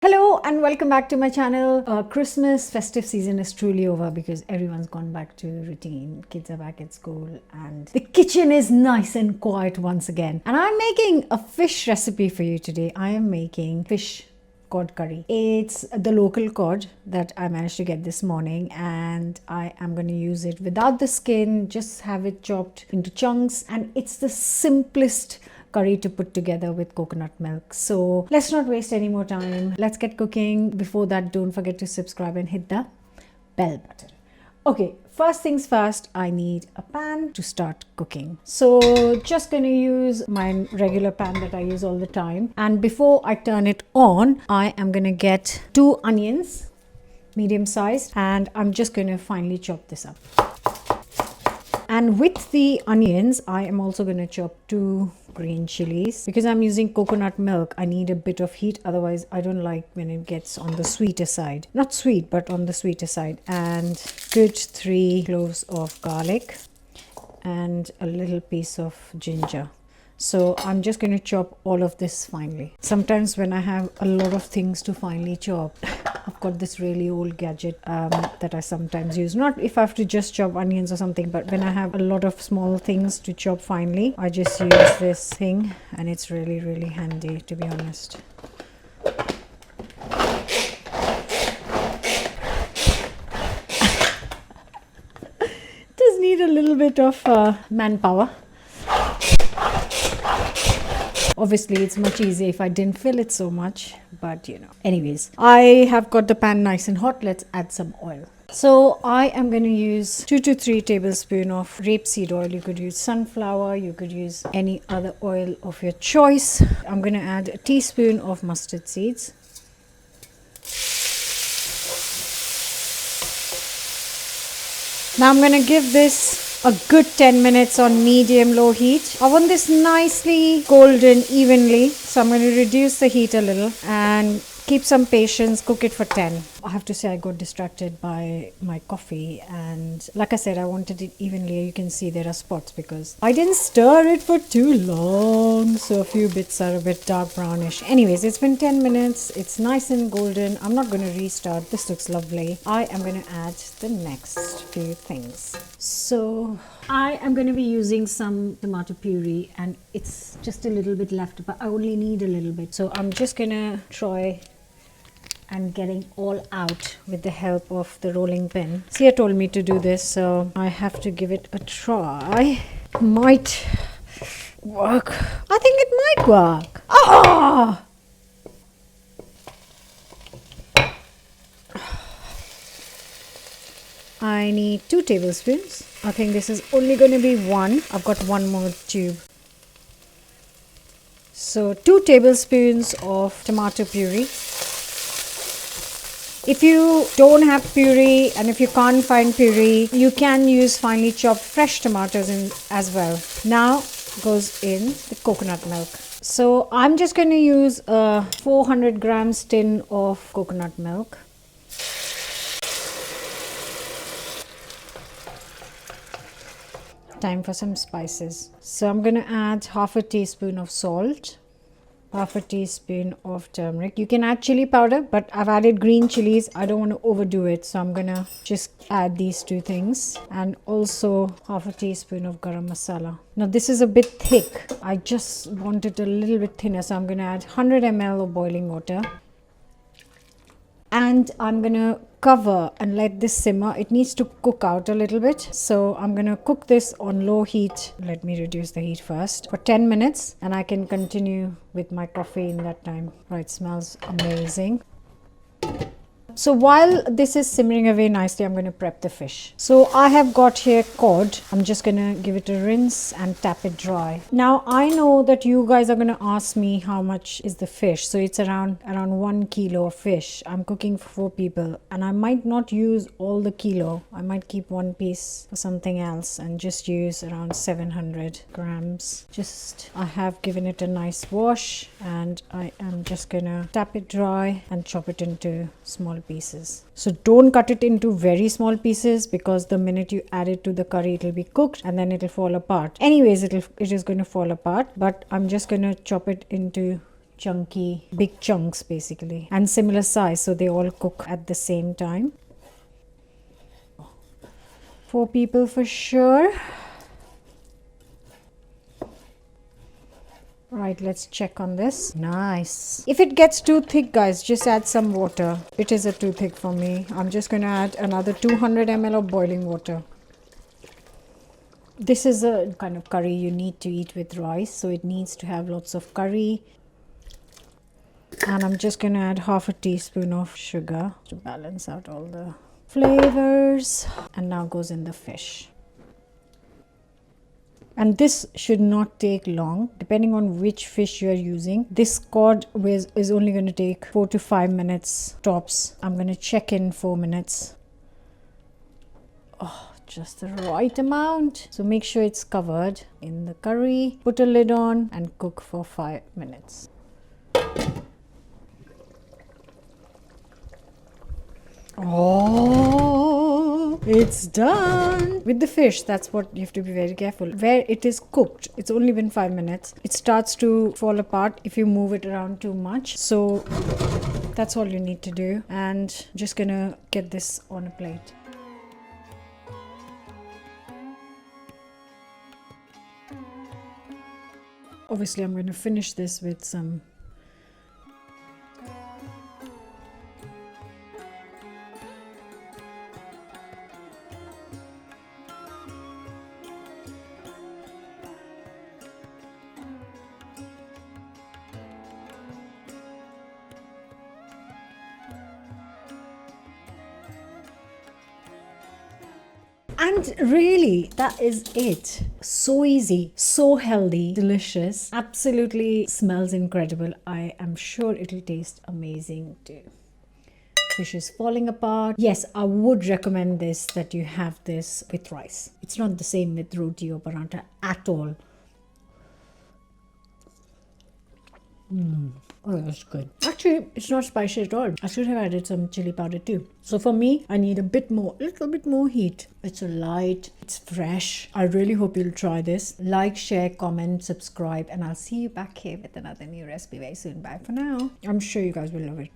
Hello and welcome back to my channel. Christmas festive season is truly over because everyone's gone back to routine. Kids are back at school and the kitchen is nice and quiet once again. And I'm making a fish recipe for you today. I am making fish cod curry. It's the local cod that I managed to get this morning, and I am going to use it without the skin, just have it chopped into chunks, and it's the simplest curry to put together with coconut milk. So let's not waste any more time. Let's get cooking. Before that, don't forget to subscribe and hit the bell button. Okay, first things first, I need a pan to start cooking. So just going to use my regular pan that I use all the time. And before I turn it on, I am going to get 2 onions, medium sized, and I'm just going to finely chop this up. And with the onions, I am also going to chop 2 green chilies. Because I'm using coconut milk, I need a bit of heat. Otherwise, I don't like when it gets on the sweeter side. Not sweet, but on the sweeter side. And good 3 cloves of garlic and a little piece of ginger. So I'm just going to chop all of this finely. Sometimes when I have a lot of things to finely chop, I've got this really old gadget that I sometimes use. Not if I have to just chop onions or something, but when I have a lot of small things to chop finely, I just use this thing, and it's really, really handy, to be honest. It does need a little bit of manpower. Obviously, it's much easier if I didn't fill it so much, but you know. Anyways, I have got the pan nice and hot. Let's add some oil. So I am going to use 2 to 3 tablespoons of rapeseed oil. You could use sunflower, you could use any other oil of your choice. I'm going to add a teaspoon of mustard seeds. Now I'm going to give this a good 10 minutes on medium-low heat. I want this nicely golden evenly, so I'm going to reduce the heat a little and keep some patience, cook it for 10. I have to say I got distracted by my coffee, and like I said, I wanted it evenly. You can see there are spots because I didn't stir it for too long, so a few bits are a bit dark brownish. Anyways, it's been 10 minutes. It's nice and golden. I'm not going to restart. This looks lovely. I am going to add the next few things. So I am going to be using some tomato puree, and it's just a little bit left, but I only need a little bit. So I'm just going to try and getting all out with the help of the rolling pin. Sia told me to do this, so I have to give it a try. Might work. I think it might work. Ah! I need 2 tablespoons. I think this is only going to be 1. I've got 1 more tube. So 2 tablespoons of tomato puree. If you don't have puree, and if you can't find puree, you can use finely chopped fresh tomatoes in as well. Now goes in the coconut milk. So I'm just going to use a 400 grams tin of coconut milk. Time for some spices. So I'm going to add half a teaspoon of salt, half a teaspoon of turmeric. You can add chili powder, but I've added green chilies. I don't want to overdo it, so I'm gonna just add these 2 things, and also half a teaspoon of garam masala. Now this is a bit thick. I just want it a little bit thinner, so I'm gonna add 100 ml of boiling water. And I'm gonna cover and let this simmer. It needs to cook out a little bit, so I'm gonna cook this on low heat. Let me reduce the heat first for 10 minutes, and I can continue with my coffee in that time. Right, smells amazing. So while this is simmering away nicely, I'm going to prep the fish. So I have got here cod. I'm just going to give it a rinse and tap it dry. Now I know that you guys are going to ask me how much is the fish. So it's around 1 kilo of fish. I'm cooking for 4 people, and I might not use all the kilo. I might keep 1 piece for something else and just use around 700 grams. I have given it a nice wash, and I am just going to tap it dry and chop it into small pieces. So don't cut it into very small pieces, because the minute you add it to the curry, it will be cooked and then it will fall apart. Anyways, it is going to fall apart, but I'm just going to chop it into chunky, big chunks basically, and similar size, so they all cook at the same time. 4 people for sure. Right, let's check on this. Nice. If it gets too thick, guys, just add some water. It is too thick for me. I'm just going to add another 200 ml of boiling water. This is a kind of curry you need to eat with rice, so it needs to have lots of curry. And I'm just going to add half a teaspoon of sugar to balance out all the flavors. And now goes in the fish. And this should not take long, depending on which fish you are using. This cod is only going to take 4 to 5 minutes tops. I'm going to check in 4 minutes. Oh, just the right amount. So make sure it's covered in the curry. Put a lid on and cook for 5 minutes. Oh, it's done. With the fish, that's what you have to be very careful. Where it is cooked, it's only been 5 minutes. It starts to fall apart if you move it around too much. So that's all you need to do. And just gonna get this on a plate. Obviously, I'm going to finish this with some And really, that is it. So easy, so healthy, delicious, absolutely smells incredible. I am sure it'll taste amazing too. Fish is falling apart. Yes, I would recommend this, that you have this with rice. It's not the same with roti or paratha at all. Oh, that's good. Actually, it's not spicy at all. I should have added some chili powder too. So for me, I need a little bit more heat. It's light, it's fresh. I really hope you'll try this. Like, share, comment, subscribe, and I'll see you back here with another new recipe very soon. Bye for now. I'm sure you guys will love it.